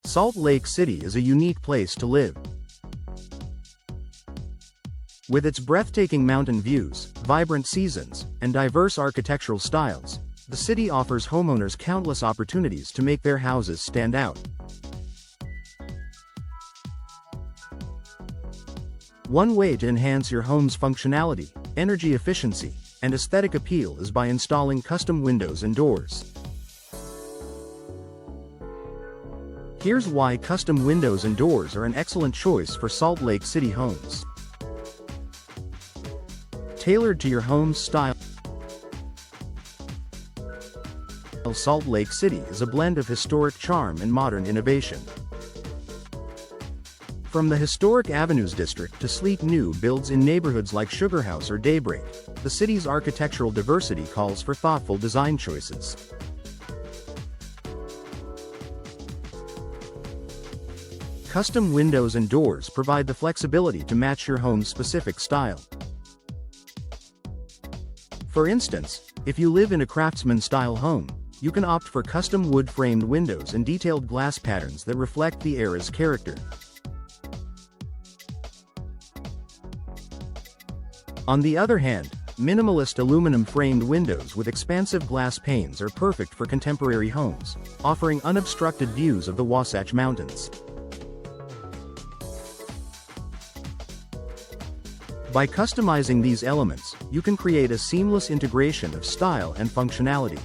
Salt Lake City is a unique place to live. With its breathtaking mountain views, vibrant seasons, and diverse architectural styles, the city offers homeowners countless opportunities to make their houses stand out. One way to enhance your home's functionality, energy efficiency, and aesthetic appeal is by installing custom windows and doors. Here's why custom windows and doors are an excellent choice for Salt Lake City homes. Tailored to your home's style, Salt Lake City is a blend of historic charm and modern innovation. From the historic Avenues district to sleek new builds in neighborhoods like Sugar House or Daybreak, the city's architectural diversity calls for thoughtful design choices. Custom windows and doors provide the flexibility to match your home's specific style. For instance, if you live in a craftsman-style home, you can opt for custom wood-framed windows and detailed glass patterns that reflect the era's character. On the other hand, minimalist aluminum-framed windows with expansive glass panes are perfect for contemporary homes, offering unobstructed views of the Wasatch Mountains. By customizing these elements, you can create a seamless integration of style and functionality.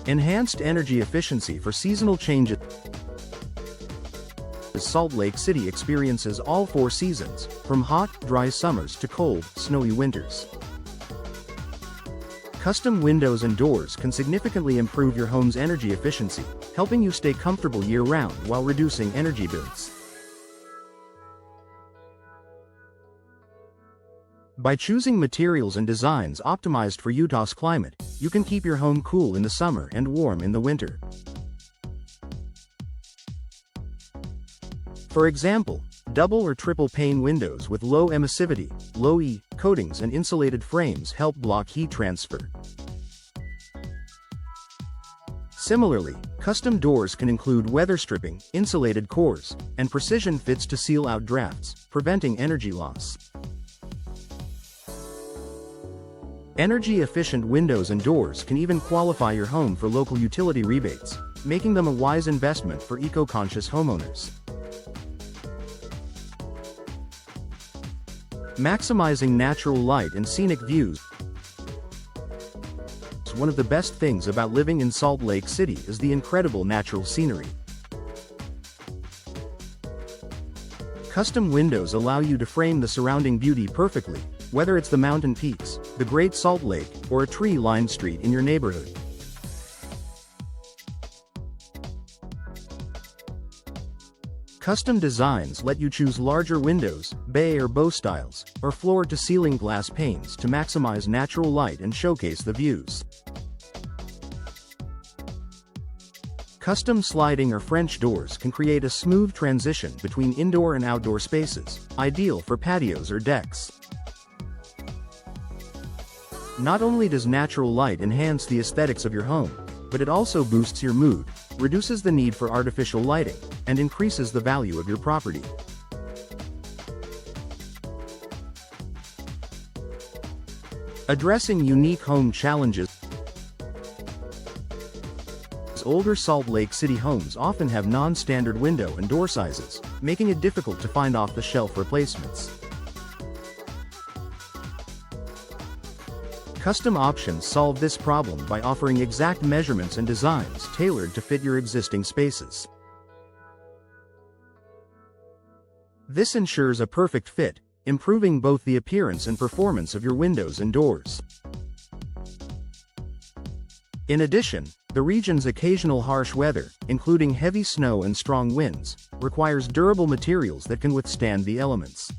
Enhanced energy efficiency for seasonal changes. Salt Lake City experiences all 4 seasons, from hot, dry summers to cold, snowy winters. Custom windows and doors can significantly improve your home's energy efficiency, helping you stay comfortable year-round while reducing energy bills. By choosing materials and designs optimized for Utah's climate, you can keep your home cool in the summer and warm in the winter. For example, double or triple pane windows with low emissivity, low E coatings and insulated frames help block heat transfer. Similarly, custom doors can include weather stripping, insulated cores, and precision fits to seal out drafts, preventing energy loss. Energy-efficient windows and doors can even qualify your home for local utility rebates, making them a wise investment for eco-conscious homeowners. Maximizing natural light and scenic views. One of the best things about living in Salt Lake City is the incredible natural scenery. Custom windows allow you to frame the surrounding beauty perfectly, whether it's the mountain peaks, the Great Salt Lake, or a tree-lined street in your neighborhood. Custom designs let you choose larger windows, bay or bow styles, or floor-to-ceiling glass panes to maximize natural light and showcase the views. Custom sliding or French doors can create a smooth transition between indoor and outdoor spaces, ideal for patios or decks. Not only does natural light enhance the aesthetics of your home, but it also boosts your mood, reduces the need for artificial lighting, and increases the value of your property. Addressing unique home challenges. Older Salt Lake City homes often have non-standard window and door sizes, making it difficult to find off-the-shelf replacements. Custom options solve this problem by offering exact measurements and designs tailored to fit your existing spaces. This ensures a perfect fit, improving both the appearance and performance of your windows and doors. In addition, the region's occasional harsh weather, including heavy snow and strong winds, requires durable materials that can withstand the elements.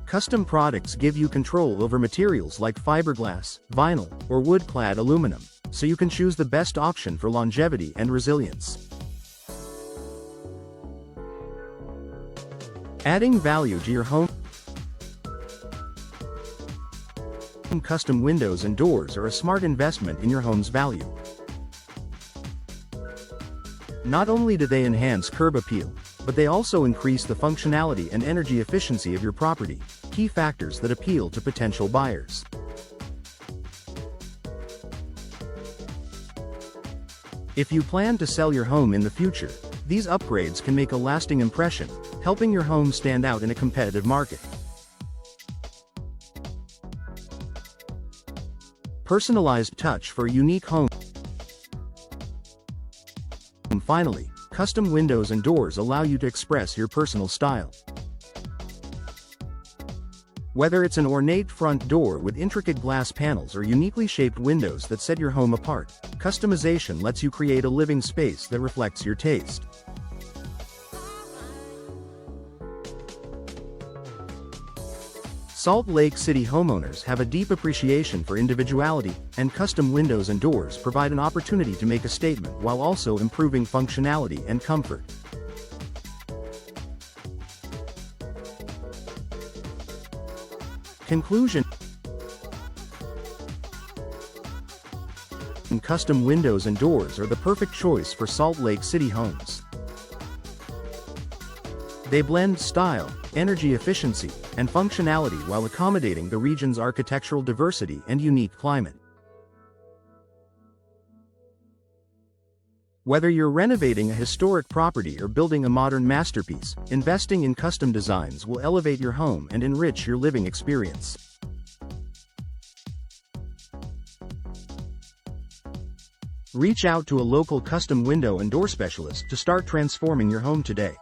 Custom products give you control over materials like fiberglass, vinyl, or wood-clad aluminum, so you can choose the best option for longevity and resilience. Adding value to your home Custom windows and doors are a smart investment in your home's value. Not only do they enhance curb appeal, but they also increase the functionality and energy efficiency of your property, key factors that appeal to potential buyers. If you plan to sell your home in the future, these upgrades can make a lasting impression, helping your home stand out in a competitive market. Personalized touch for a unique home. Finally, custom windows and doors allow you to express your personal style. Whether it's an ornate front door with intricate glass panels or uniquely shaped windows that set your home apart, customization lets you create a living space that reflects your taste. Salt Lake City homeowners have a deep appreciation for individuality, and custom windows and doors provide an opportunity to make a statement while also improving functionality and comfort. Conclusion: custom windows and doors are the perfect choice for Salt Lake City homes. They blend style, energy efficiency, and functionality while accommodating the region's architectural diversity and unique climate. Whether you're renovating a historic property or building a modern masterpiece, investing in custom designs will elevate your home and enrich your living experience. Reach out to a local custom window and door specialist to start transforming your home today.